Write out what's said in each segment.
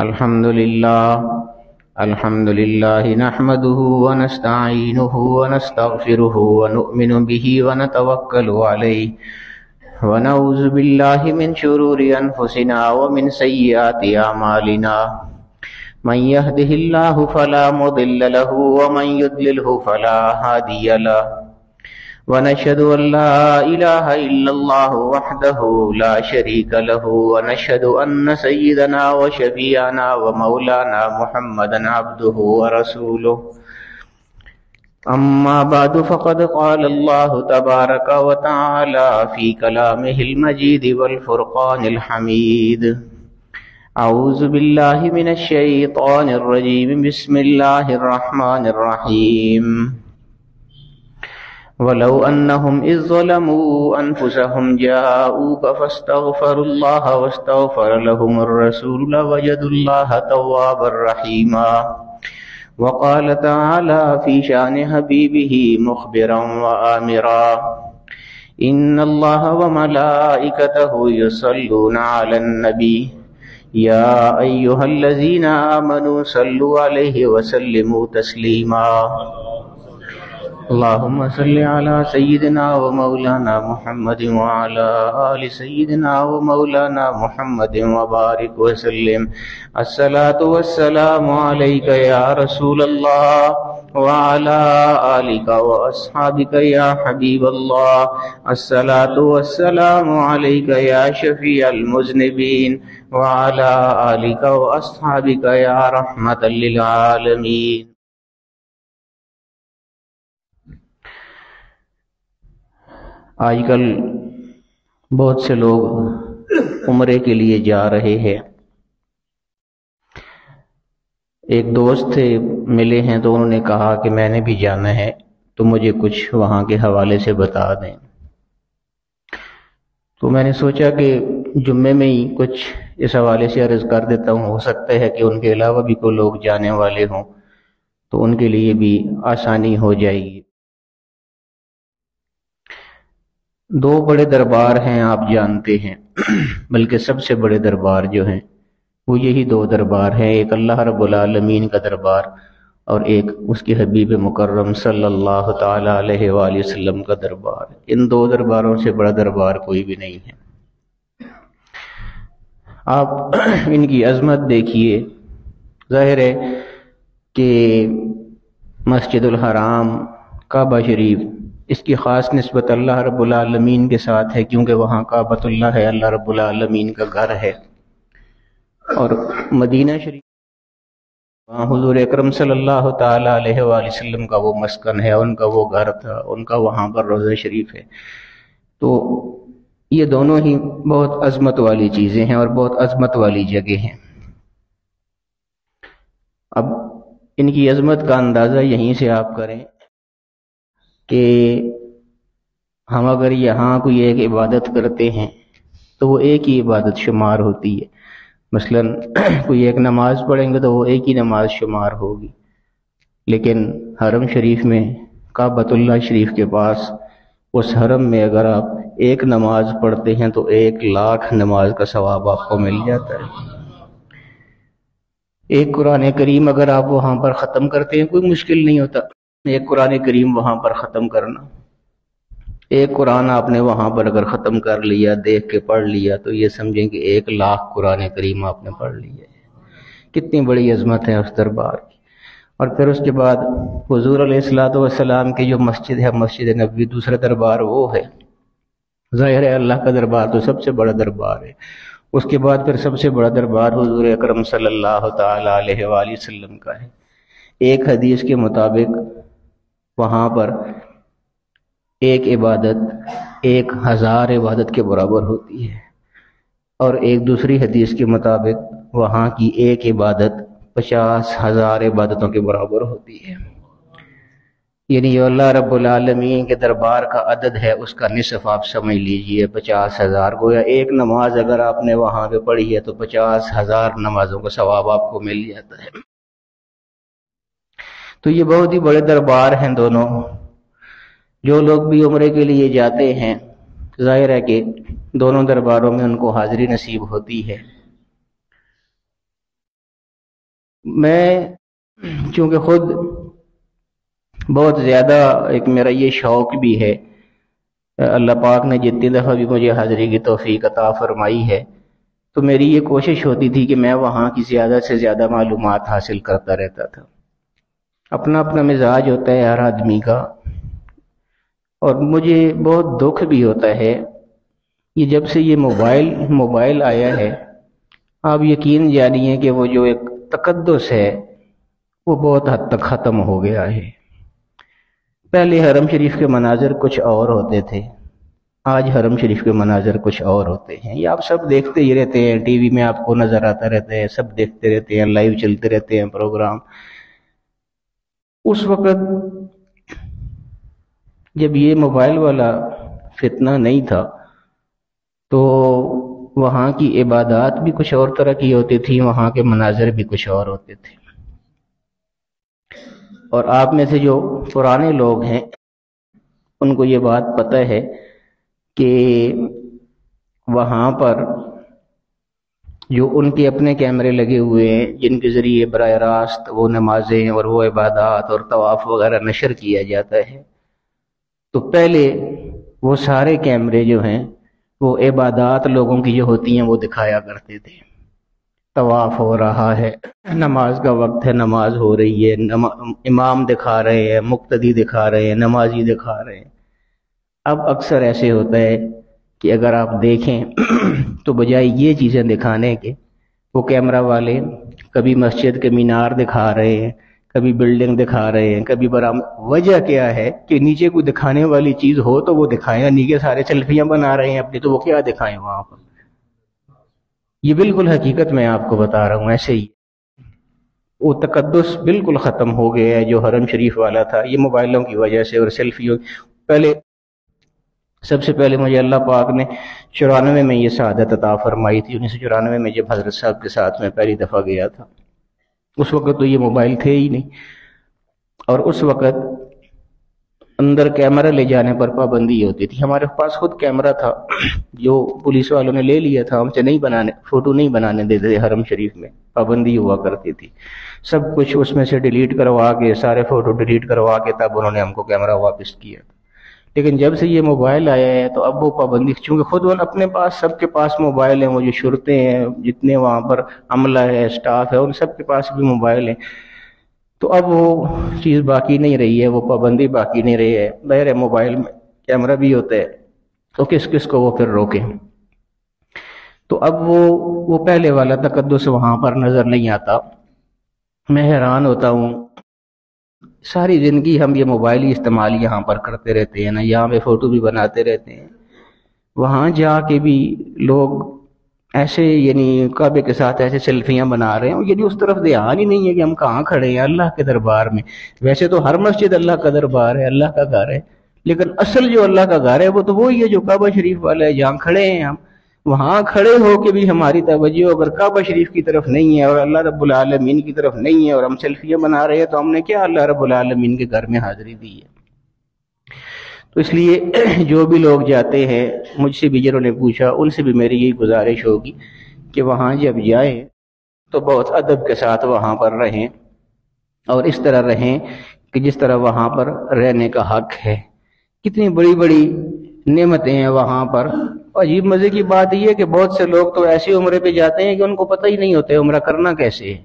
الحمد لله نحمده ونستعينه ونستغفره ونؤمن به ونتوكل عليه ونعوذ بالله من شرور أنفسنا ومن سيئات أعمالنا من يهده الله فلا مضل له ومن يضلله فلا هادي له ونشهد أن لا إله إلا الله وحده لا شريك له ونشهد أن سيدنا وشفيعنا ومولانا محمدا عبده ورسوله أما بعد فقد قال الله تبارك وتعالى في كلامه المجيد والفرقان الحميد أعوذ بالله من الشيطان الرجيم بسم الله الرحمن الرحيم ولو أنهم إذ ظلموا أنفسهم جاءوك فاستغفروا الله واستغفر لهم الرسول لوجدوا الله توابا رحيما وقال تعالى في شأن حبيبه مخبرا وآمرا إن الله وملائكته يصلون على النبي يا أيها الذين آمنوا صلوا عليه وسلموا تسليما اللهم صل على سيدنا ومولانا محمد وعلى آل سيدنا ومولانا محمد وبارك وسلم الصلاة والسلام عليك يا رسول الله وعلى آلك وأصحابك يا حبيب الله الصلاة والسلام عليك يا شفيع المذنبين وعلى آلك وأصحابك يا رحمة للعالمين. آج کل بہت سے لوگ عمرے کے لیے جا رہے ہیں. ایک دوست تھے ملے ہیں تو انہوں نے کہا کہ میں نے بھی جانا ہے تو مجھے کچھ وہاں کے حوالے سے بتا دیں. تو میں نے سوچا کہ جمعے میں ہی کچھ اس حوالے سے عرض کر دیتا ہوں. ہو سکتا ہے کہ ان کے علاوہ بھی کوئی لوگ جانے والے ہوں تو ان کے لیے بھی آسانی ہو جائے گی. دو بڑے دربار ہیں آپ جانتے ہیں، بلکہ سب سے بڑے دربار جو ہیں وہ یہی دو دربار ہیں. ایک اللہ رب العالمین کا دربار اور ایک اس کے حبیب مکرم صلی اللہ تعالی علیہ وآلہ وسلم کا دربار. ان دو درباروں سے بڑا دربار کوئی بھی نہیں ہے. آپ ان کی عظمت دیکھیے. ظاہر ہے کہ مسجد الحرام، کعبہ شریف، اس کی خاص نسبت اللہ رب العالمین کے ساتھ ہے کیونکہ وہاں کعبۃ اللہ ہے، اللہ رب العالمین کا گھر ہے. اور مدینہ شریف وہاں حضور اکرم صلی اللہ تعالی علیہ وآلہ وسلم کا وہ مسکن ہے، ان کا وہ گھر تھا، ان کا وہاں پر روضہ شریف ہے. تو یہ دونوں ہی بہت عظمت والی چیزیں ہیں اور بہت عظمت والی جگہ ہیں. اب ان کی عظمت کا اندازہ یہیں سے آپ کریں کہ ہم اگر یہاں کوئی ایک عبادت کرتے ہیں تو وہ ایک ہی عبادت شمار ہوتی ہے. مثلا کوئی ایک نماز پڑھیں گے تو وہ ایک ہی نماز شمار ہوگی. لیکن حرم شریف میں، کعبۃ اللہ شریف کے پاس، اس حرم میں اگر آپ ایک نماز پڑھتے ہیں تو 1,00,000 نماز کا ثواب آپ کو مل جاتا ہے. ایک قرآن کریم اگر آپ وہاں پر ختم کرتے ہیں کوئی مشکل نہیں ہوتا. ایک قرآن کریم وہاں پر ختم کرنا، ایک قرآن آپ نے وہاں پر اگر ختم کر لیا، دیکھ کے پڑھ لیا، تو یہ سمجھیں کہ 1,00,000 قرآن کریم آپ نے پڑھ لیا. کتنی بڑی عظمت ہے اس دربار کی. اور پھر اس کے بعد حضور علیہ الصلوۃ والسلام کی جو مسجد ہے، مسجد نبوی، دوسرا دربار وہ ہے. ظاہر ہے اللہ کا دربار تو سب سے بڑا دربار ہے. اس کے بعد پھر سب سے بڑا دربار حضور اکرم صلی اللہ تعالی علیہ وآلہ وسلم کا ہے. ایک حدیث کے مطابق وہاں پر ایک عبادت 1,000 عبادت کے برابر ہوتی ہے، اور ایک دوسری حدیث کے مطابق وہاں کی ایک عبادت 50,000 عبادتوں کے برابر ہوتی ہے. یعنی جو اللہ رب العالمین کے دربار کا عدد ہے اس کا نصف آپ سمجھ لیجئے 50,000. گویا ایک نماز اگر آپ نے وہاں پہ پڑھی ہے تو 50,000 نمازوں کا ثواب آپ کو مل جاتا ہے. تو یہ بہت ہی بڑے دربار ہیں دونوں. جو لوگ بھی عمرے کے لیے جاتے ہیں ظاہر ہے کہ دونوں درباروں میں ان کو حاضری نصیب ہوتی ہے. میں چونکہ خود بہت زیادہ ایک میرا یہ شوق بھی ہے، اللہ پاک نے جتنی دفعہ بھی مجھے حاضری کی توفیق عطا فرمائی ہے، تو میری یہ کوشش ہوتی تھی کہ میں وہاں کی زیادہ سے زیادہ معلومات حاصل کرتا رہتا تھا۔ اپنا اپنا مزاج ہوتا ہے ہر آدمی کا، اور مجھے بہت دکھ بھی ہوتا ہے یہ جب سے یہ موبائل آیا ہے، آپ یقین جانیے کہ وہ جو ایک تقدس ہے وہ بہت حد تک ختم ہو گیا ہے۔ پہلے حرم شریف کے مناظر کچھ اور ہوتے تھے، آج حرم شریف کے مناظر کچھ اور ہوتے ہیں۔ یہ آپ سب دیکھتے ہی رہتے ہیں، ٹی وی میں آپ کو نظر آتا رہتا ہے، سب دیکھتے رہتے ہیں، لائیو چلتے رہتے ہیں پروگرام۔ اس وقت جب یہ موبائل والا فتنہ نہیں تھا تو وہاں کی عبادات بھی کچھ اور طرح کی ہوتی تھی، وہاں کے مناظر بھی کچھ اور ہوتے تھے۔ اور آپ میں سے جو پرانے لوگ ہیں ان کو یہ بات پتہ ہے کہ وہاں پر جو ان کے اپنے کیمرے لگے ہوئے ہیں جن کے ذریعے براہ راست وہ نمازیں اور وہ عبادات اور طواف وغیرہ نشر کیا جاتا ہے، تو پہلے وہ سارے کیمرے جو ہیں وہ عبادات لوگوں کی جو ہوتی ہیں وہ دکھایا کرتے تھے۔ طواف ہو رہا ہے، نماز کا وقت ہے، نماز ہو رہی ہے، امام دکھا رہے ہیں، مقتدی دکھا رہے ہیں، نمازی دکھا رہے ہیں۔ اب اکثر ایسے ہوتا ہے کہ اگر آپ دیکھیں تو بجائے یہ چیزیں دکھانے کے وہ کیمرہ والے کبھی مسجد کے مینار دکھا رہے ہیں، کبھی بلڈنگ دکھا رہے ہیں، کبھی وجہ کیا ہے کہ نیچے کوئی دکھانے والی چیز ہو تو وہ دکھائیں، نیچے سارے سیلفیاں بنا رہے ہیں اپنی، تو وہ کیا دکھائیں وہاں پر۔ یہ بالکل حقیقت میں آپ کو بتا رہا ہوں، ایسے ہی وہ تقدس بالکل ختم ہو گیا ہے جو حرم شریف والا تھا، یہ موبائلوں کی وجہ سے اور سیلفیوں۔ پہلے سب سے پہلے مجھے اللہ پاک نے 94 میں یہ سعادت عطا فرمائی تھی، 1994 میں جب حضرت صاحب کے ساتھ میں پہلی دفعہ گیا تھا۔ اس وقت تو یہ موبائل تھے ہی نہیں، اور اس وقت اندر کیمرہ لے جانے پر پابندی ہوتی تھی۔ ہمارے پاس خود کیمرہ تھا جو پولیس والوں نے لے لیا تھا، ہم سے فوٹو نہیں بنانے دیتے تھے، حرم شریف میں پابندی ہوا کرتی تھی۔ سب کچھ اس میں سے ڈیلیٹ کروا کے، سارے فوٹو ڈیلیٹ کروا کے تب انہوں نے ہم کو کیمرہ واپس کیا تھا۔ لیکن جب سے یہ موبائل آیا ہے تو اب وہ پابندی، چونکہ خود اپنے پاس سب کے پاس موبائل ہیں، وہ جو شرطے ہیں، جتنے وہاں پر عملہ ہے، اسٹاف ہے، ان سب کے پاس بھی موبائل ہیں، تو اب وہ چیز باقی نہیں رہی ہے، وہ پابندی باقی نہیں رہی ہے۔ بہر موبائل میں کیمرہ بھی ہوتا ہے تو کس کس کو وہ پھر روکیں۔ تو اب وہ پہلے والا تقدس وہاں پر نظر نہیں آتا۔ میں حیران ہوتا ہوں، ساری زندگی ہم یہ موبائل ہی استعمال یہاں پر کرتے رہتے ہیں نا، یہاں پہ فوٹو بھی بناتے رہتے ہیں، وہاں جا کے بھی لوگ ایسے یعنی کعبے کے ساتھ ایسے سیلفیاں بنا رہے ہیں، یعنی اس طرف دھیان ہی نہیں ہے کہ ہم کہاں کھڑے ہیں اللہ کے دربار میں۔ ویسے تو ہر مسجد اللہ کا دربار ہے، اللہ کا گھر ہے، لیکن اصل جو اللہ کا گھر ہے وہ تو وہی ہے جو کعبہ شریف والا ہے، جہاں کھڑے ہیں ہم۔ وہاں کھڑے ہو کے بھی ہماری توجہ اگر کعبہ شریف کی طرف نہیں ہے اور اللہ رب العالمین کی طرف نہیں ہے اور ہم سیلفیاں بنا رہے ہیں، تو ہم نے کیا اللہ رب العالمین کے گھر میں حاضری دی ہے؟ تو اس لیے جو بھی لوگ جاتے ہیں، مجھ سے بھی جنہوں نے پوچھا، ان سے بھی میری یہی گزارش ہوگی کہ وہاں جب جائیں تو بہت ادب کے ساتھ وہاں پر رہیں، اور اس طرح رہیں کہ جس طرح وہاں پر رہنے کا حق ہے۔ کتنی بڑی بڑی نعمتیں ہیں وہاں پر۔ عجیب مزے کی بات یہ ہے کہ بہت سے لوگ تو ایسی عمرے پہ جاتے ہیں کہ ان کو پتہ ہی نہیں ہوتا ہے عمرہ کرنا کیسے ہے،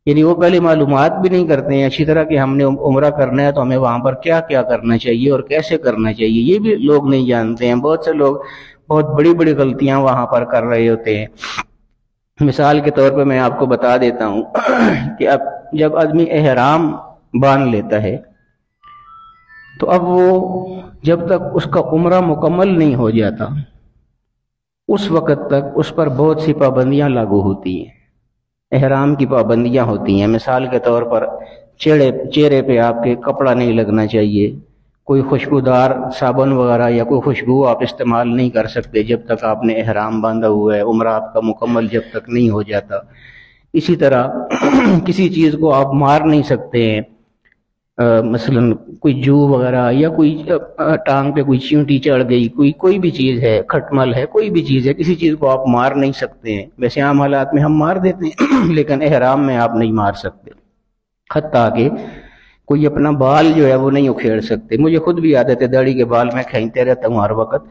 یعنی وہ پہلے معلومات بھی نہیں کرتے ہیں اچھی طرح کہ ہم نے عمرہ کرنا ہے تو ہمیں وہاں پر کیا کیا کرنا چاہیے اور کیسے کرنا چاہیے، یہ بھی لوگ نہیں جانتے ہیں۔ بہت سے لوگ بہت بڑی بڑی غلطیاں وہاں پر کر رہے ہوتے ہیں۔ مثال کے طور پہ میں آپ کو بتا دیتا ہوں کہ اب جب آدمی احرام باندھ لیتا ہے تو اب وہ جب تک اس کا عمرہ مکمل نہیں ہو جاتا اس وقت تک اس پر بہت سی پابندیاں لاگو ہوتی ہیں، احرام کی پابندیاں ہوتی ہیں۔ مثال کے طور پر چہرے پہ آپ کے کپڑا نہیں لگنا چاہیے، کوئی خوشبودار صابن وغیرہ یا کوئی خوشبو آپ استعمال نہیں کر سکتے جب تک آپ نے احرام باندھا ہوا ہے، عمرہ آپ کا مکمل جب تک نہیں ہو جاتا۔ اسی طرح کسی چیز کو آپ مار نہیں سکتے ہیں، مثلاً کوئی جو وغیرہ یا کوئی ٹانگ پہ کوئی چیونٹی چڑھ گئی، کوئی بھی چیز ہے، کھٹمل ہے، کوئی بھی چیز ہے، کسی چیز کو آپ مار نہیں سکتے ہیں. ویسے عام حالات میں ہم مار دیتے ہیں لیکن احرام میں آپ نہیں مار سکتے. حتیٰ کہ کوئی اپنا بال جو ہے وہ نہیں اکھیڑ سکتے. مجھے خود بھی عادت ہے، داڑھی کے بال میں کھینچتے رہتا ہوں ہر وقت،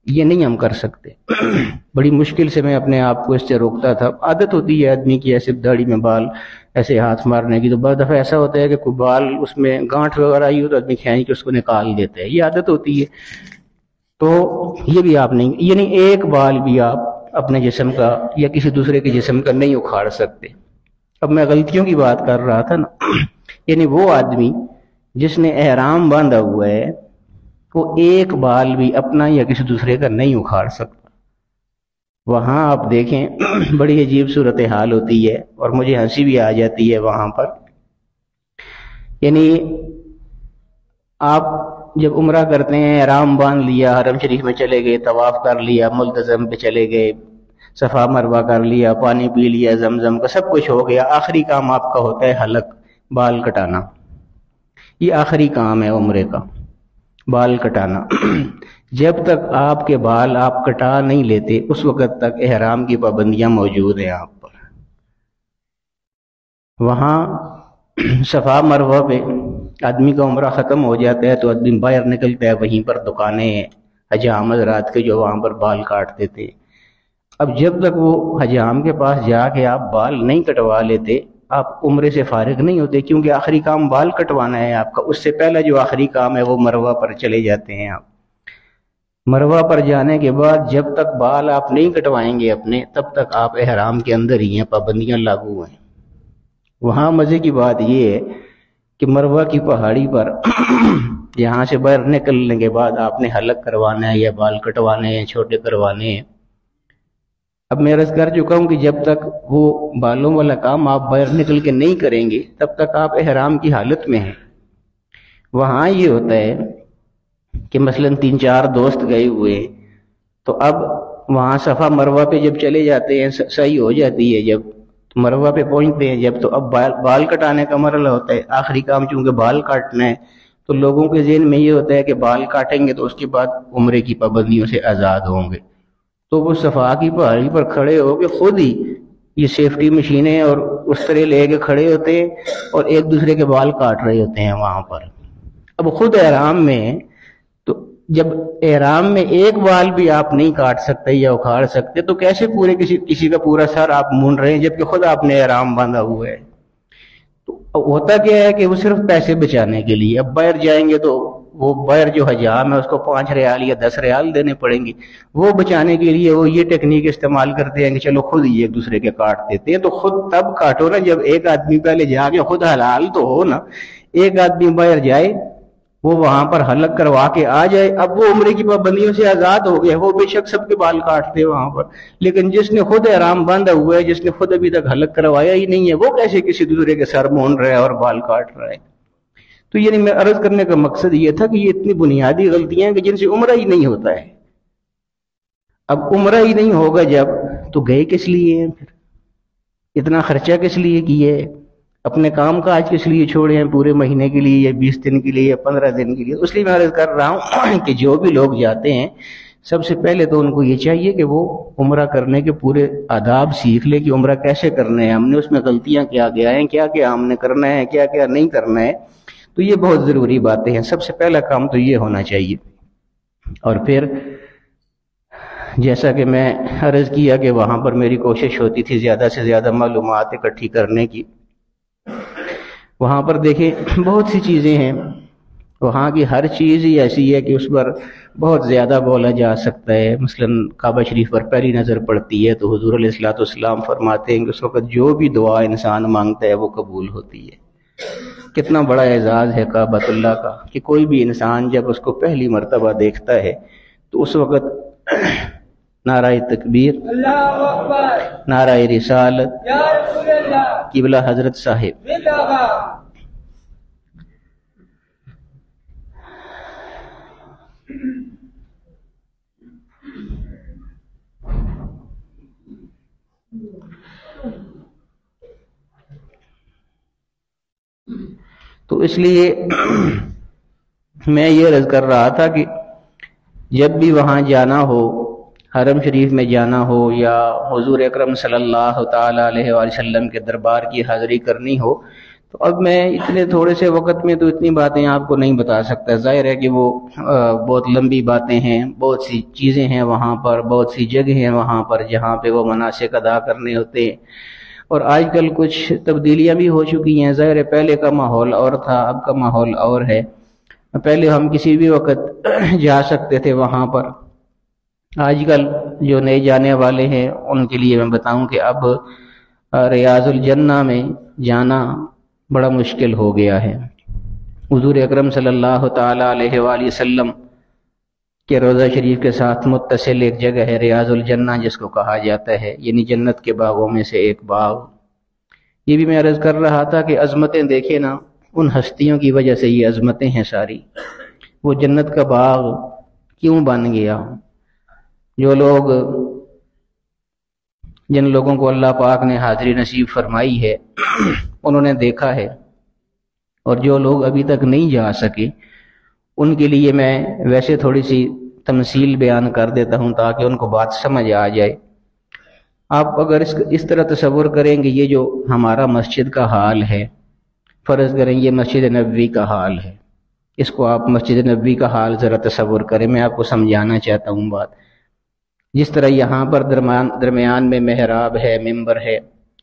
یہ نہیں ہم کر سکتے. بڑی مشکل سے میں اپنے آپ کو اس سے روکتا تھا. عادت ہوتی ہے آدمی کی ایسے داڑھی میں بال ایسے ہاتھ مارنے کی، تو بعض دفعہ ایسا ہوتا ہے کہ کوئی بال اس میں گانٹھ وغیرہ آئی ہو تو آدمی کھینچ کے اس کو نکال دیتا ہے، یہ عادت ہوتی ہے. تو یہ بھی آپ نہیں، یعنی ایک بال بھی آپ اپنے جسم کا یا کسی دوسرے کے جسم کا نہیں اکھاڑ سکتے. اب میں غلطیوں کی بات کر رہا تھا نا. یعنی وہ آدمی جس نے احرام باندھا ہوا ہے وہ ایک بال بھی اپنا یا کسی دوسرے کا نہیں اکھاڑ سکتا. وہاں آپ دیکھیں بڑی عجیب صورتحال ہوتی ہے اور مجھے ہنسی بھی آ جاتی ہے وہاں پر. یعنی آپ جب عمرہ کرتے ہیں، احرام باندھ لیا، حرم شریف میں چلے گئے، طواف کر لیا، ملتزم پہ چلے گئے، صفا مروہ کر لیا، پانی پی لیا زمزم کا، سب کچھ ہو گیا، آخری کام آپ کا ہوتا ہے حلق، بال کٹانا. یہ آخری کام ہے عمرے کا، بال کٹانا. جب تک آپ کے بال آپ کٹا نہیں لیتے اس وقت تک احرام کی پابندیاں موجود ہیں آپ پر. وہاں صفا مروہ پہ آدمی کا عمرہ ختم ہو جاتا ہے تو آدمی باہر نکلتا ہے، وہیں پر دکانیں ہیں حجام حضرات کے جو وہاں پر بال کاٹتے تھے. اب جب تک وہ حجام کے پاس جا کے آپ بال نہیں کٹوا لیتے آپ عمرے سے فارغ نہیں ہوتے، کیونکہ آخری کام بال کٹوانا ہے آپ کا. اس سے پہلا جو آخری کام ہے وہ مروہ پر چلے جاتے ہیں آپ. مروہ پر جانے کے بعد جب تک بال آپ نہیں کٹوائیں گے اپنے، تب تک آپ احرام کے اندر ہی ہیں، پابندیاں لاگو ہیں. وہاں مزے کی بات یہ ہے کہ مروہ کی پہاڑی پر یہاں سے باہر نکلنے کے بعد آپ نے حلق کروانا ہے یا بال کٹوانے ہیں، چھوٹے کروانے ہیں. اب میں عرض کر چکا ہوں کہ جب تک وہ بالوں والا کام آپ باہر نکل کے نہیں کریں گے تب تک آپ احرام کی حالت میں ہیں. وہاں یہ ہوتا ہے کہ مثلاً 3-4 دوست گئے ہوئے تو اب وہاں صفا مروہ پہ جب چلے جاتے ہیں، صحیح ہو جاتی ہے، جب مروہ پہ پہنچتے ہیں جب، تو اب بال کٹانے کا مرحلہ ہوتا ہے. آخری کام چونکہ بال کاٹنا ہے تو لوگوں کے ذہن میں یہ ہوتا ہے کہ بال کاٹیں گے تو اس کے بعد عمرے کی پابندیوں سے آزاد ہوں گے. تو وہ صفا کی پہاڑی پر کھڑے ہو کے خود ہی یہ سیفٹی مشینیں اور اس طرح لے کے کھڑے ہوتے ہیں اور ایک دوسرے کے بال کاٹ رہے ہوتے ہیں وہاں پر. اب خود احرام میں، تو جب احرام میں ایک بال بھی آپ نہیں کاٹ سکتے یا اکھاڑ سکتے تو کیسے پورے کسی کا پورا سر آپ مون رہے ہیں جبکہ خود آپ نے احرام باندھا ہوا ہے. تو ہوتا کیا ہے کہ وہ صرف پیسے بچانے کے لیے، اب باہر جائیں گے تو وہ باہر جو حجام ہے اس کو 5 ریال یا 10 ریال دینے پڑیں گے. وہ بچانے کے لیے وہ یہ ٹیکنیک استعمال کرتے ہیں کہ چلو خود ہی ایک دوسرے کے کاٹ دیتے ہیں. تو خود تب کاٹو نا جب ایک آدمی پہلے جا کے خود حلال تو ہو نا. ایک آدمی باہر جائے، وہ وہاں پر حلق کروا کے آ جائے، اب وہ عمرے کی پابندیوں سے آزاد ہو گیا. وہ بے شک سب کے بال کاٹتے وہاں پر، لیکن جس نے خود احرام باندھا ہوا ہے، جس نے خود ابھی تک حلق کروایا ہی نہیں ہے، وہ کیسے کسی دوسرے کے سر مون رہا ہے اور بال کاٹ رہا ہے. تو یعنی میں عرض کرنے کا مقصد یہ تھا کہ یہ اتنی بنیادی غلطیاں ہیں کہ جن سے عمرہ ہی نہیں ہوتا ہے. اب عمرہ ہی نہیں ہوگا جب تو گئے کس لیے ہیں؟ پھر اتنا خرچہ کس لیے کیے؟ اپنے کام کاج کس لیے چھوڑے ہیں پورے مہینے کے لیے یا 20 دن کے لیے یا 15 دن کے لیے؟ اس لیے میں عرض کر رہا ہوں کہ جو بھی لوگ جاتے ہیں سب سے پہلے تو ان کو یہ چاہیے کہ وہ عمرہ کرنے کے پورے آداب سیکھ لے کہ عمرہ کیسے کرنے ہیں، ہم نے اس میں غلطیاں کیا کیا ہیں، کیا کیا ہم نے کرنا ہے، کیا کیا نہیں کرنا ہے. تو یہ بہت ضروری باتیں ہیں. سب سے پہلا کام تو یہ ہونا چاہیے. اور پھر جیسا کہ میں عرض کیا کہ وہاں پر میری کوشش ہوتی تھی زیادہ سے زیادہ معلومات اکٹھی کرنے کی. وہاں پر دیکھیں بہت سی چیزیں ہیں، وہاں کی ہر چیز ہی ایسی ہے کہ اس پر بہت زیادہ بولا جا سکتا ہے. مثلا کعبہ شریف پر پہلی نظر پڑتی ہے تو حضور علیہ الصلوۃ والسلام فرماتے ہیں کہ اس وقت جو بھی دعا انسان مانگتا ہے وہ قبول ہوتی ہے. کتنا بڑا اعزاز ہے کعبۃ اللہ کا کہ کوئی بھی انسان جب اس کو پہلی مرتبہ دیکھتا ہے تو اس وقت نعرہ تکبیر، اللہ اکبر، نعرہ رسالت، یا رسول اللہ، قبلہ حضرت صاحب. تو اس لیے میں یہ عرض کر رہا تھا کہ جب بھی وہاں جانا ہو، حرم شریف میں جانا ہو یا حضور اکرم صلی اللہ تعالی علیہ وآلہ وسلم کے دربار کی حاضری کرنی ہو، تو اب میں اتنے تھوڑے سے وقت میں تو اتنی باتیں آپ کو نہیں بتا سکتا. ظاہر ہے کہ وہ بہت لمبی باتیں ہیں، بہت سی چیزیں ہیں وہاں پر، بہت سی جگہیں ہیں وہاں پر جہاں پہ وہ مناسک ادا کرنے ہوتے ہیں، اور آج کل کچھ تبدیلیاں بھی ہو چکی ہیں. ظاہر ہے پہلے کا ماحول اور تھا، اب کا ماحول اور ہے. پہلے ہم کسی بھی وقت جا سکتے تھے وہاں پر. آج کل جو نئے جانے والے ہیں ان کے لیے میں بتاؤں کہ اب ریاض الجنہ میں جانا بڑا مشکل ہو گیا ہے. حضور اکرم صلی اللہ تعالی علیہ وآلہ وسلم کے روضہ شریف کے ساتھ متصل ایک جگہ ہے ریاض الجنہ، جس کو کہا جاتا ہے، یعنی جنت کے باغوں میں سے ایک باغ. یہ بھی میں عرض کر رہا تھا کہ عظمتیں دیکھیں نا، ان ہستیوں کی وجہ سے یہ عظمتیں ہیں ساری. وہ جنت کا باغ کیوں بن گیا؟ جن لوگوں کو اللہ پاک نے حاضری نصیب فرمائی ہے انہوں نے دیکھا ہے، اور جو لوگ ابھی تک نہیں جا سکے ان کے لیے میں ویسے تھوڑی سی تمثیل بیان کر دیتا ہوں تاکہ ان کو بات سمجھ آ جائے. آپ اگر اس طرح تصور کریں کہ یہ جو ہمارا مسجد کا حال ہے، فرض کریں یہ مسجد نبوی کا حال ہے، اس کو آپ مسجد نبوی کا حال ذرا تصور کریں. میں آپ کو سمجھانا چاہتا ہوں بات. جس طرح یہاں پر درمیان میں محراب ہے، ممبر ہے،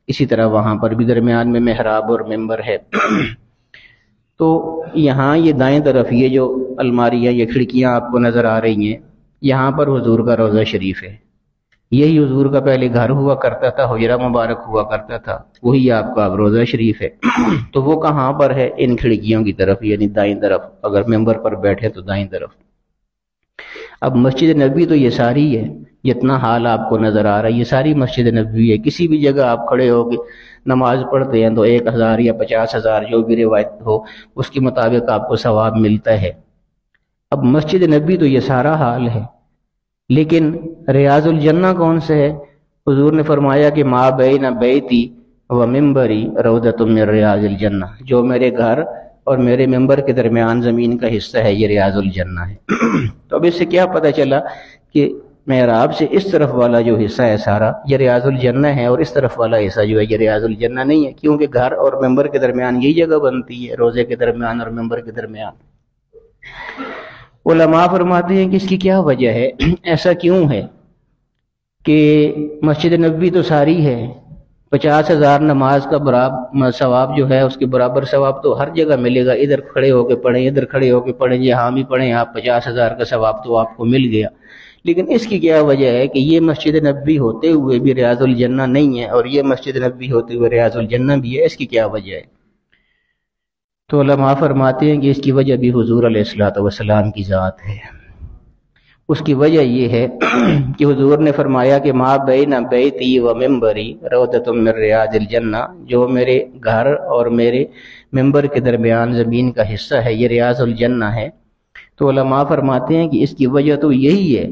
اسی طرح وہاں پر بھی درمیان میں محراب اور ممبر ہے. تو یہاں یہ دائیں طرف یہ جو الماریاں، یہ کھڑکیاں آپ کو نظر آ رہی ہیں، یہاں پر حضور کا روضہ شریف ہے. یہی حضور کا پہلے گھر ہوا کرتا تھا، حجرہ مبارک ہوا کرتا تھا، وہی آپ کا اب روضہ شریف ہے. تو وہ کہاں پر ہے؟ ان کھڑکیوں کی طرف، یعنی دائیں طرف. اگر ممبر پر بیٹھے تو دائیں طرف. اب مسجد نبوی تو یہ ساری ہے، جتنا حال آپ کو نظر آ رہا ہے یہ ساری مسجد نبوی ہے. کسی بھی جگہ آپ کھڑے ہو کے نماز پڑھتے ہیں تو 1000 یا 50,000 جو بھی روایت ہو اس کے مطابق آپ کو ثواب ملتا ہے. اب مسجد نبوی تو یہ سارا حال ہے، لیکن ریاض الجنہ کون سے ہے؟ حضور نے فرمایا کہ ما بین بیتی و ممبری روضۃ من ریاض الجنہ، جو میرے گھر اور میرے ممبر کے درمیان زمین کا حصہ ہے یہ ریاض الجنہ ہے. تو اب اس سے کیا پتہ چلا کہ محراب سے اس طرف والا جو حصہ ہے سارا یہ ریاض الجنہ ہے، اور اس طرف والا حصہ جو ہے یہ ریاض الجنہ نہیں ہے، کیونکہ گھر اور ممبر کے درمیان یہی جگہ بنتی ہے، روزے کے درمیان اور ممبر کے درمیان. علماء فرماتے ہیں کہ اس کی کیا وجہ ہے، ایسا کیوں ہے کہ مسجد نبوی تو ساری ہے، 50,000 نماز کا برابر ثواب جو ہے اس کے برابر ثواب تو ہر جگہ ملے گا. ادھر کھڑے ہو کے پڑھیں، ادھر کھڑے ہو کے پڑھیں، یہاں بھی پڑھیں آپ، 50,000 کا ثواب تو آپ کو مل گیا. لیکن اس کی کیا وجہ ہے کہ یہ مسجد نبوی ہوتے ہوئے بھی ریاض الجنہ نہیں ہے، اور یہ مسجد نبوی ہوتے ہوئے ریاض الجنہ بھی ہے؟ اس کی کیا وجہ ہے؟ تو علماء فرماتے ہیں کہ اس کی وجہ بھی حضور علیہ الصلوۃ والسلام کی ذات ہے. اس کی وجہ یہ ہے کہ حضور نے فرمایا کہ ما بین بیتی و ممبری روضۃ من ریاض الجنہ، جو میرے گھر اور میرے ممبر کے درمیان زمین کا حصہ ہے یہ ریاض الجنہ ہے. تو علماء فرماتے ہیں کہ اس کی وجہ تو یہی ہے،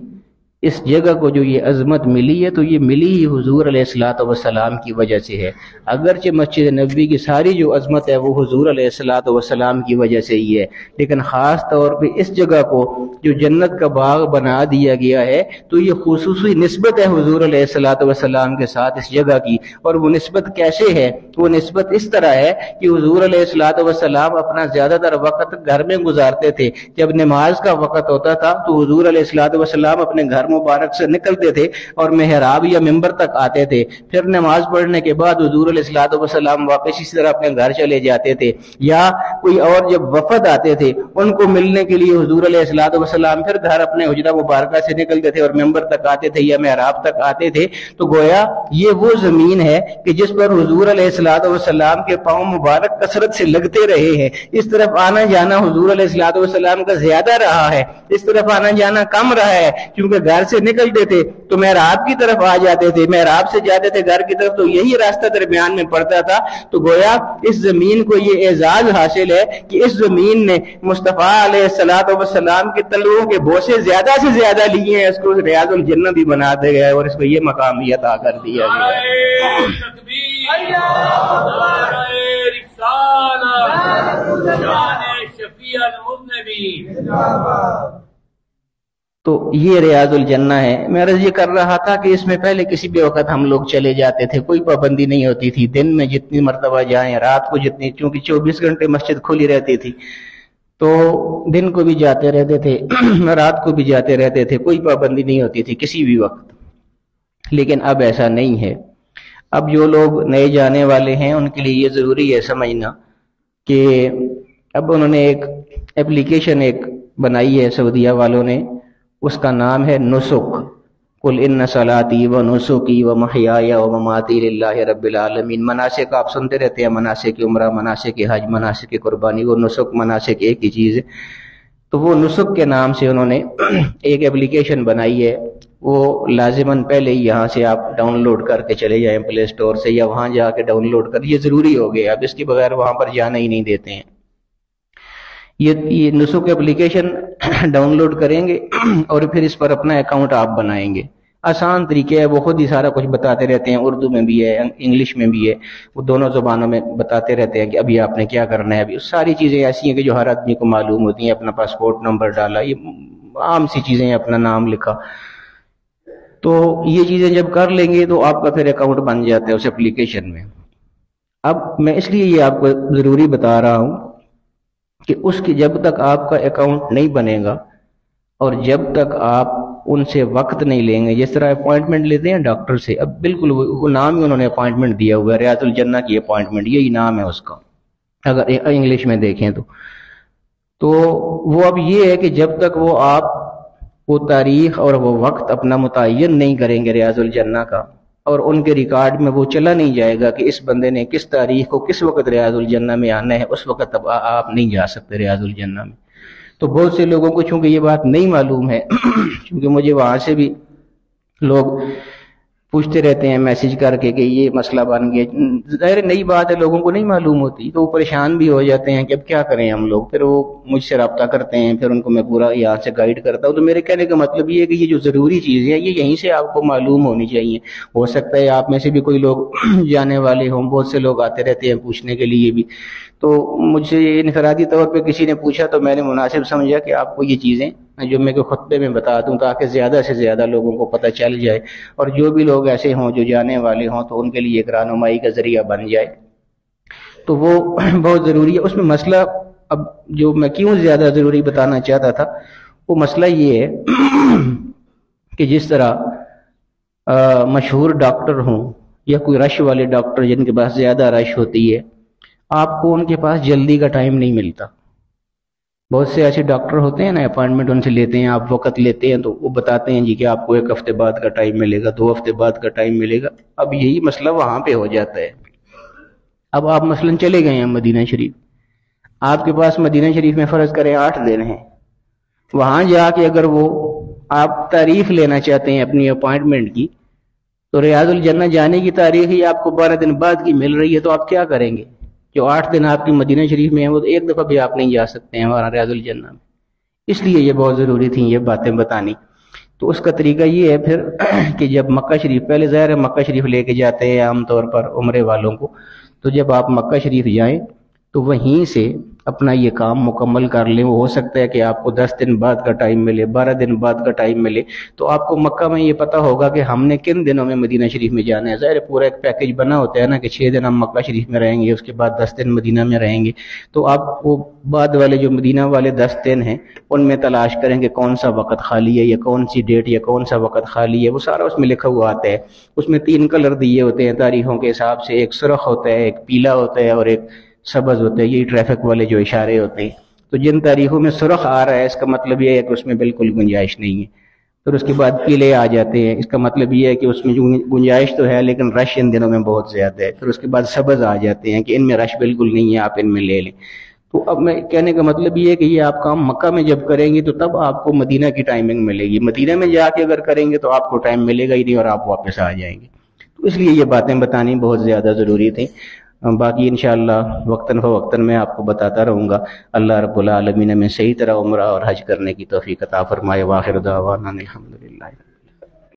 اس جگہ کو جو یہ عظمت ملی ہے تو یہ ملی ہی حضور علیہ الصلوۃ والسلام کی وجہ سے ہے. اگرچہ مسجد نبوی کی ساری جو عظمت ہے وہ حضور علیہ الصلوۃ والسلام کی وجہ سے ہی ہے، لیکن خاص طور پہ اس جگہ کو جو جنت کا باغ بنا دیا گیا ہے تو یہ خصوصی نسبت ہے حضور علیہ الصلوۃ والسلام کے ساتھ اس جگہ کی. اور وہ نسبت کیسے ہے؟ وہ نسبت اس طرح ہے کہ حضور علیہ الصلوۃ والسلام اپنا زیادہ تر وقت گھر میں گزارتے تھے. جب نماز کا وقت ہوتا تھا تو حضور علیہ الصلوۃ والسلام اپنے گھر مبارک سے نکلتے تھے اور محراب یا ممبر تک آتے تھے. پھر نماز پڑھنے کے بعد حضور علیہ الصلوۃ والسلام واپس اسی طرح اپنے گھر چلے جاتے تھے، یا کوئی اور جب وفد آتے تھے ان کو ملنے کے لیے حضور علیہ الصلوۃ والسلام پھر گھر اپنے حجرہ مبارکہ سے نکلتے تھے اور ممبر تک آتے تھے یا محراب تک آتے تھے. تو گویا یہ وہ زمین ہے کہ جس پر حضور علیہ الصلوۃ والسلام کے پاؤں مبارک کثرت سے لگتے رہے ہیں. اس طرف آنا جانا حضور علیہ الصلوۃ والسلام کا زیادہ رہا ہے، اس طرف آنا جانا کم رہا ہے، کیونکہ گھر سے نکلتے تھے تو محراب کی طرف آ جاتے تھے، محراب سے جاتے تھے گھر کی طرف تو یہی راستہ درمیان میں پڑتا تھا. تو گویا اس زمین کو یہ اعزاز حاصل ہے کہ اس زمین نے مصطفیٰ علیہ الصلوۃ والسلام کے تلوؤں کے بوسے زیادہ سے زیادہ لیے ہیں. اس کو ریاض الجنہ بھی بنا دیا گیا ہے اور اس کو یہ مقام بھی عطا کر دیا گیا ہے. تو یہ ریاض الجنہ ہے۔ میں عرض یہ کر رہا تھا کہ اس میں پہلے کسی بھی وقت ہم لوگ چلے جاتے تھے، کوئی پابندی نہیں ہوتی تھی، دن میں جتنی مرتبہ جائیں، رات کو جتنی، چونکہ 24 گھنٹے مسجد کھلی رہتی تھی تو دن کو بھی جاتے رہتے تھے رات کو بھی جاتے رہتے تھے، کوئی پابندی نہیں ہوتی تھی کسی بھی وقت۔ لیکن اب ایسا نہیں ہے۔ اب جو لوگ نئے جانے والے ہیں ان کے لیے یہ ضروری ہے سمجھنا کہ اب انہوں نے ایک اپلیکیشن بنائی ہے سعودیہ والوں نے، اس کا نام ہے نسک۔ قل ان صلاتی و نسکی و محیای و مماتی للہ رب العالمین۔ مناسک آپ سنتے رہتے ہیں، مناسک عمرہ، مناسک حج، مناسک قربانی، وہ نسک مناسک ایک ہی چیز ہے۔ تو وہ نسک کے نام سے انہوں نے ایک اپلیکیشن بنائی ہے، وہ لازماً پہلے ہی یہاں سے آپ ڈاؤن لوڈ کر کے چلے جائیں پلے سٹور سے، یا وہاں جا کے ڈاؤن لوڈ کر، یہ ضروری ہو گیا، اب اس کے بغیر وہاں پر جانا ہی نہیں دیتے ہیں۔ یہ نسک اپلیکیشن ڈاؤن لوڈ کریں گے اور پھر اس پر اپنا اکاؤنٹ آپ بنائیں گے۔ آسان طریقے ہے، وہ خود ہی سارا کچھ بتاتے رہتے ہیں، اردو میں بھی ہے، انگلش میں بھی ہے، وہ دونوں زبانوں میں بتاتے رہتے ہیں کہ ابھی آپ نے کیا کرنا ہے۔ ابھی ساری چیزیں ایسی ہیں کہ جو ہر آدمی کو معلوم ہوتی ہیں، اپنا پاسپورٹ نمبر ڈالا، یہ عام سی چیزیں ہیں، اپنا نام لکھا۔ تو یہ چیزیں جب کر لیں گے تو آپ کا پھر اکاؤنٹ بن جاتا ہے اس اپلیکیشن میں۔ اب میں اس لیے یہ آپ کو ضروری بتا رہا ہوں کہ اس کی جب تک آپ کا اکاؤنٹ نہیں بنے گا اور جب تک آپ ان سے وقت نہیں لیں گے، جس طرح اپوائنٹمنٹ لیتے ہیں ڈاکٹر سے، اب بالکل وہ نام ہی انہوں نے اپوائنٹمنٹ دیا ہوا ہے، ریاض الجنہ کی اپوائنٹمنٹ، یہی نام ہے اس کا اگر انگلش میں دیکھیں تو وہ اب یہ ہے کہ جب تک وہ آپ وہ تاریخ اور وہ وقت اپنا متعین نہیں کریں گے ریاض الجنہ کا، اور ان کے ریکارڈ میں وہ چلا نہیں جائے گا کہ اس بندے نے کس تاریخ کو کس وقت ریاض الجنہ میں آنا ہے، اس وقت اب آپ نہیں جا سکتے ریاض الجنہ میں۔ تو بہت سے لوگوں کو چونکہ یہ بات نہیں معلوم ہے چونکہ مجھے وہاں سے بھی لوگ پوچھتے رہتے ہیں میسج کر کے کہ یہ مسئلہ بن گیا، ظاہر نئی بات ہے، لوگوں کو نہیں معلوم ہوتی تو وہ پریشان بھی ہو جاتے ہیں کہ اب کیا کریں ہم لوگ، پھر وہ مجھ سے رابطہ کرتے ہیں، پھر ان کو میں پورا یہاں سے گائیڈ کرتا ہوں۔ تو میرے کہنے کا مطلب یہ ہے کہ یہ جو ضروری چیزیں ہیں یہ یہیں سے آپ کو معلوم ہونی چاہیے۔ ہو سکتا ہے آپ میں سے بھی کوئی لوگ جانے والے ہوں، بہت سے لوگ آتے رہتے ہیں پوچھنے کے لیے بھی، تو مجھ سے انفرادی طور پہ کسی نے پوچھا تو میں نے مناسب سمجھا کہ آپ کو یہ چیزیں جو میں خطبے میں بتا دوں تاکہ زیادہ سے زیادہ لوگوں کو پتہ چل جائے، اور جو بھی لوگ ایسے ہوں جو جانے والے ہوں تو ان کے لیے ایک رہنمائی کا ذریعہ بن جائے، تو وہ بہت ضروری ہے۔ اس میں مسئلہ اب جو میں کیوں زیادہ ضروری بتانا چاہتا تھا وہ مسئلہ یہ ہے کہ جس طرح مشہور ڈاکٹر ہوں یا کوئی رش والے ڈاکٹر جن کے پاس زیادہ رش ہوتی ہے، آپ کو ان کے پاس جلدی کا ٹائم نہیں ملتا۔ بہت سے ایسے ڈاکٹر ہوتے ہیں نا، اپوائنٹمنٹ ان سے لیتے ہیں، آپ وقت لیتے ہیں تو وہ بتاتے ہیں جی کہ آپ کو 1 ہفتے بعد کا ٹائم ملے گا، 2 ہفتے بعد کا ٹائم ملے گا۔ اب یہی مسئلہ وہاں پہ ہو جاتا ہے۔ اب آپ مثلا چلے گئے ہیں مدینہ شریف، آپ کے پاس مدینہ شریف میں فرض کریں 8 دن ہیں، وہاں جا کے اگر وہ آپ تاریخ لینا چاہتے ہیں اپنی اپوائنٹمنٹ کی، تو ریاض الجنہ جانے کی تاریخ ہی آپ کو 12 دن بعد کی مل رہی ہے، تو آپ کیا کریں گے؟ جو 8 دن آپ کی مدینہ شریف میں ہیں وہ تو ایک دفعہ بھی آپ نہیں جا سکتے ہیں وہاں ریاض الجنہ میں۔ اس لیے یہ بہت ضروری تھی یہ باتیں بتانی۔ تو اس کا طریقہ یہ ہے پھر کہ جب مکہ شریف، پہلے ظاہر ہے مکہ شریف لے کے جاتے ہیں عام طور پر عمرے والوں کو، تو جب آپ مکہ شریف جائیں تو وہیں سے اپنا یہ کام مکمل کر لیں۔ وہ ہو سکتا ہے کہ آپ کو 10 دن بعد کا ٹائم ملے، 12 دن بعد کا ٹائم ملے، تو آپ کو مکہ میں یہ پتہ ہوگا کہ ہم نے کن دنوں میں مدینہ شریف میں جانا ہے۔ ظاہر پورا ایک پیکج بنا ہوتا ہے نا کہ 6 دن ہم مکہ شریف میں رہیں گے، اس کے بعد 10 دن مدینہ میں رہیں گے، تو آپ وہ بعد والے جو مدینہ والے 10 دن ہیں ان میں تلاش کریں کہ کون سا وقت خالی ہے یا کون سی ڈیٹ یا کون سا وقت خالی ہے، وہ سارا اس میں لکھا ہوا آتا ہے۔ اس میں 3 کلر دیے ہوتے ہیں تاریخوں کے حساب سے، ایک سرخ ہوتا ہے، ایک پیلا ہوتا ہے اور ایک سبز ہوتا ہے، یہی ٹریفک والے جو اشارے ہوتے ہیں۔ تو جن تاریخوں میں سرخ آ رہا ہے اس کا مطلب یہ ہے کہ اس میں بالکل گنجائش نہیں ہے، پھر اس کے بعد پیلے آ جاتے ہیں، اس کا مطلب یہ ہے کہ اس میں گنجائش تو ہے لیکن رش ان دنوں میں بہت زیادہ ہے، پھر اس کے بعد سبز آ جاتے ہیں کہ ان میں رش بالکل نہیں ہے، آپ ان میں لے لیں۔ تو اب میں کہنے کا مطلب یہ ہے کہ یہ آپ کام مکہ میں جب کریں گے تو تب آپ کو مدینہ کی ٹائمنگ ملے گی، مدینہ میں جا کے اگر کریں گے تو آپ کو ٹائم ملے گا ہی نہیں اور آپ واپس آ جائیں گے۔ تو اس لیے یہ باتیں بتانی بہت زیادہ ضروری تھیں۔ باقی انشاءاللہ وقتاً فوقتاً میں آپ کو بتاتا رہوں گا۔ اللہ رب العالمین میں صحیح طرح عمرہ اور حج کرنے کی توفیق عطا فرمائے۔ وآخر دعوانا الحمدللہ۔